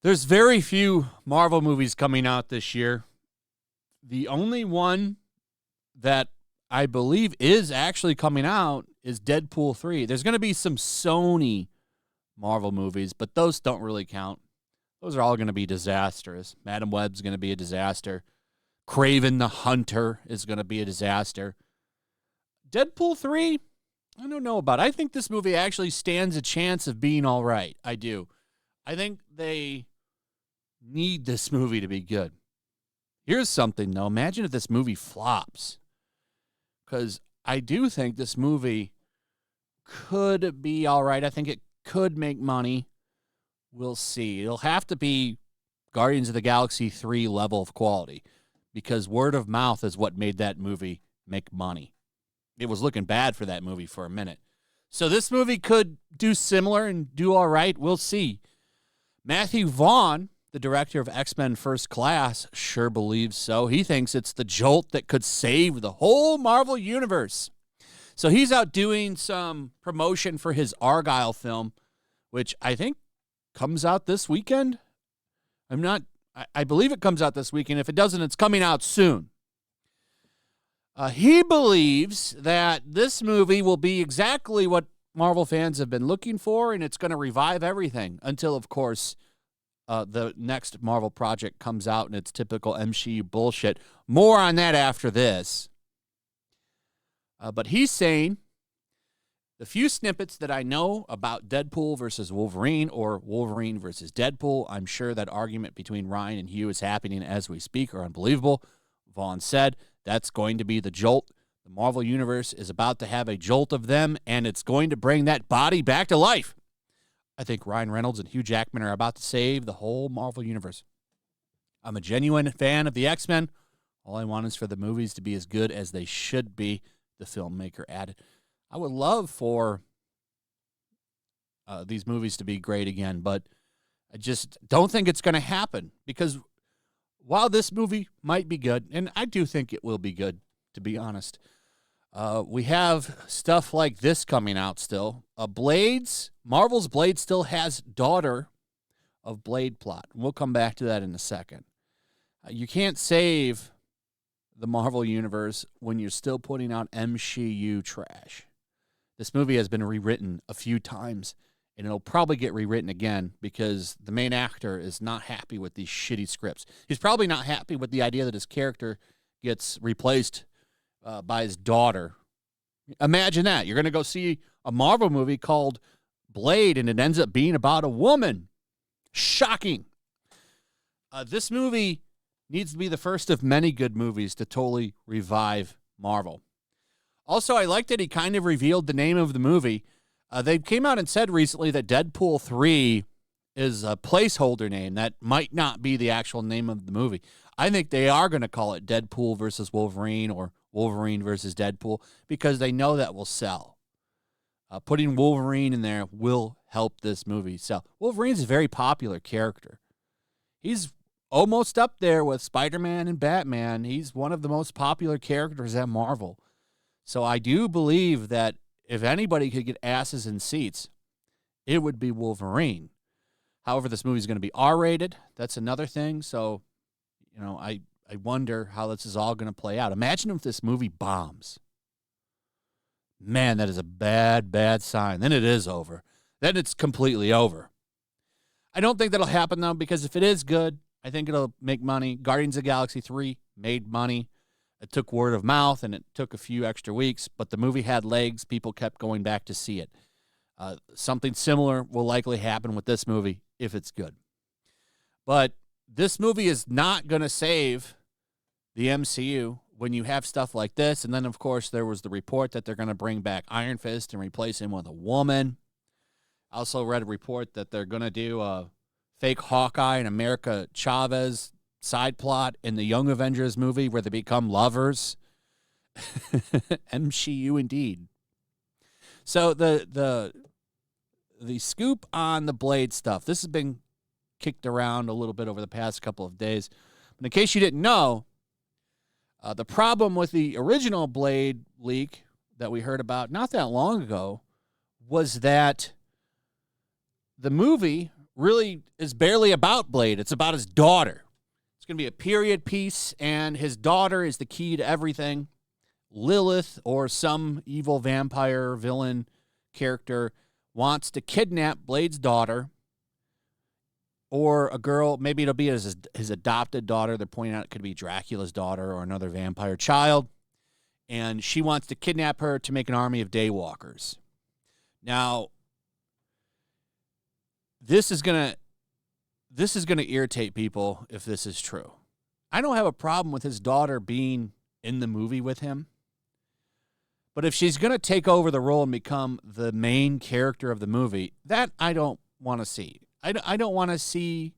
There's very few Marvel movies coming out this year. The only one that I believe is actually coming out is Deadpool 3. There's going to be some Sony Marvel movies, but those don't really count. Those are all going to be disastrous. Madam Web's going to be a disaster. Kraven the Hunter is going to be a disaster. Deadpool 3, I don't know about it. I think this movie actually stands a chance of being all right. I do. I think they need this movie to be good. Here's something, though. Imagine if this movie flops. Because I do think this movie could be all right. I think it could make money. We'll see. It'll have to be Guardians of the Galaxy 3 level of quality. Because word of mouth is what made that movie make money. It was looking bad for that movie for a minute. So this movie could do similar and do all right. We'll see. Matthew Vaughn, the director of X-Men First Class, sure believes so. He thinks it's the jolt that could save the whole Marvel Universe. So he's out doing some promotion for his Argyle film, which I think comes out this weekend. I believe it comes out this weekend. If it doesn't, it's coming out soon. He believes that this movie will be exactly what Marvel fans have been looking for, and it's going to revive everything until, of course, the next Marvel project comes out and it's typical MCU bullshit. More on that after this. But he's saying the few snippets that I know about Deadpool versus Wolverine or Wolverine versus Deadpool, I'm sure that argument between Ryan and Hugh is happening as we speak, are unbelievable. Vaughn said that's going to be the jolt. The Marvel Universe is about to have a jolt of them, and it's going to bring that body back to life. I think Ryan Reynolds and Hugh Jackman are about to save the whole Marvel Universe. I'm a genuine fan of the X-Men. All I want is for the movies to be as good as they should be, the filmmaker added. I would love for these movies to be great again, but I just don't think it's going to happen because while this movie might be good, and I do think it will be good, to be honest, we have stuff like this coming out still. Marvel's Blade still has daughter of Blade plot. We'll come back to that in a second. You can't save the Marvel Universe when you're still putting out MCU trash. This movie has been rewritten a few times, and it'll probably get rewritten again because the main actor is not happy with these shitty scripts. He's probably not happy with the idea that his character gets replaced by his daughter. Imagine that. You're going to go see a Marvel movie called Blade, and it ends up being about a woman. Shocking. This movie needs to be the first of many good movies to totally revive Marvel. Also, I like that he kind of revealed the name of the movie. They came out and said recently that Deadpool 3 is a placeholder name. That might not be the actual name of the movie. I think they are going to call it Deadpool versus Wolverine or Wolverine versus Deadpool because they know that will sell. Putting Wolverine in there will help this movie sell. Wolverine's a very popular character. He's almost up there with Spider-Man and Batman. He's one of the most popular characters at Marvel. So I do believe that if anybody could get asses in seats, it would be Wolverine. However, this movie is going to be R-rated. That's another thing. So, I wonder how this is all going to play out. Imagine if this movie bombs. Man, that is a bad, bad sign. Then it is over. Then it's completely over. I don't think that'll happen, though, because if it is good, I think it'll make money. Guardians of the Galaxy 3 made money. It took word of mouth, and it took a few extra weeks, but the movie had legs. People kept going back to see it. Something similar will likely happen with this movie if it's good. But this movie is not going to save the MCU when you have stuff like this. And then, of course, there was the report that they're going to bring back Iron Fist and replace him with a woman. I also read a report that they're going to do a fake Hawkeye and America Chavez side plot in the Young Avengers movie where they become lovers. MCU indeed. So the scoop on the Blade stuff, this has been kicked around a little bit over the past couple of days. But in case you didn't know, The problem with the original Blade leak that we heard about not that long ago was that the movie really is barely about Blade. It's about his daughter. It's going to be a period piece, and his daughter is the key to everything. Lilith, or some evil vampire villain character, wants to kidnap Blade's daughter, or a girl. Maybe it'll be his adopted daughter. They're pointing out it could be Dracula's daughter or another vampire child. And she wants to kidnap her to make an army of daywalkers. Now, this is gonna irritate people if this is true. I don't have a problem with his daughter being in the movie with him. But if she's going to take over the role and become the main character of the movie, that I don't want to see. I don't want to see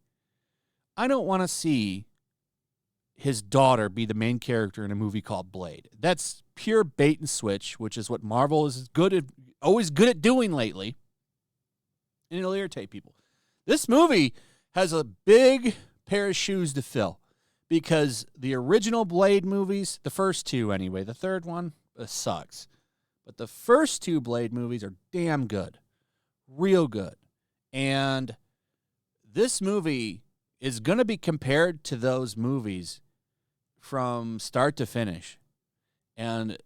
his daughter be the main character in a movie called Blade. That's pure bait and switch, which is what Marvel is always good at doing lately. And it'll irritate people. This movie has a big pair of shoes to fill because the original Blade movies, the first two anyway, the third one sucks. But the first two Blade movies are damn good. Real good. And this movie is going to be compared to those movies from start to finish. And,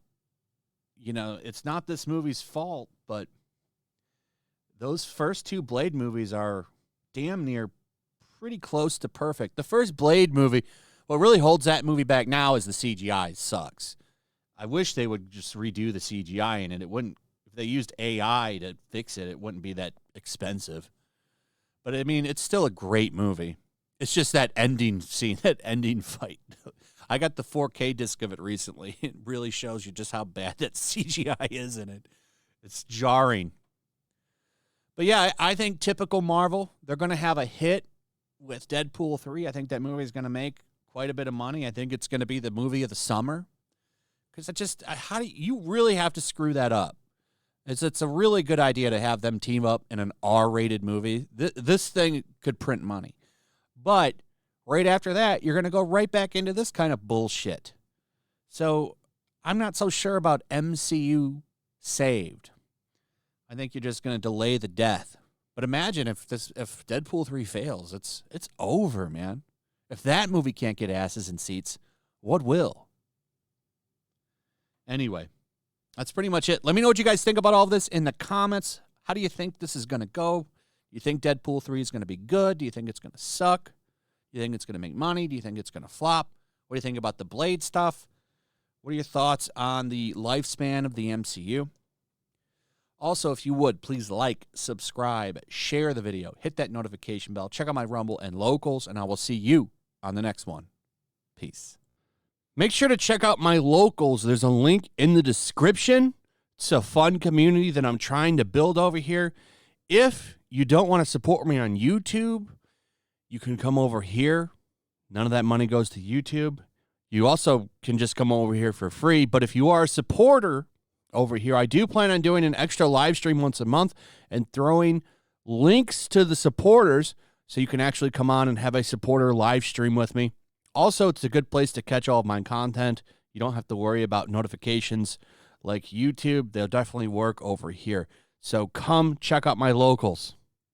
it's not this movie's fault, but those first two Blade movies are damn near pretty close to perfect. The first Blade movie, what really holds that movie back now is the CGI. It sucks. I wish they would just redo the CGI in it. It wouldn't, if they used AI to fix it, it wouldn't be that expensive. But I mean, it's still a great movie. It's just that ending scene, that ending fight. I got the 4K disc of it recently. It really shows you just how bad that CGI is in it. It's jarring. But yeah, I think typical Marvel, they're going to have a hit with Deadpool 3. I think that movie is going to make quite a bit of money. I think it's going to be the movie of the summer. Because you really have to screw that up. It's a really good idea to have them team up in an R-rated movie. This thing could print money. But right after that, you're going to go right back into this kind of bullshit. So I'm not so sure about MCU saved. I think you're just going to delay the death. But imagine if Deadpool 3 fails, it's over, man. If that movie can't get asses in seats, what will? Anyway, that's pretty much it. Let me know what you guys think about all of this in the comments. How do you think this is going to go? Do you think Deadpool 3 is going to be good? Do you think it's going to suck? Do you think it's going to make money? Do you think it's going to flop? What do you think about the Blade stuff? What are your thoughts on the lifespan of the MCU? Also, if you would, please like, subscribe, share the video, hit that notification bell, check out my Rumble and Locals, and I will see you on the next one. Peace. Make sure to check out my Locals. There's a link in the description. It's a fun community that I'm trying to build over here. If you don't want to support me on YouTube, you can come over here. None of that money goes to YouTube. You also can just come over here for free. But if you are a supporter over here, I do plan on doing an extra live stream once a month and throwing links to the supporters so you can actually come on and have a supporter live stream with me. Also, it's a good place to catch all of my content. You don't have to worry about notifications like YouTube. They'll definitely work over here. So come check out my Locals.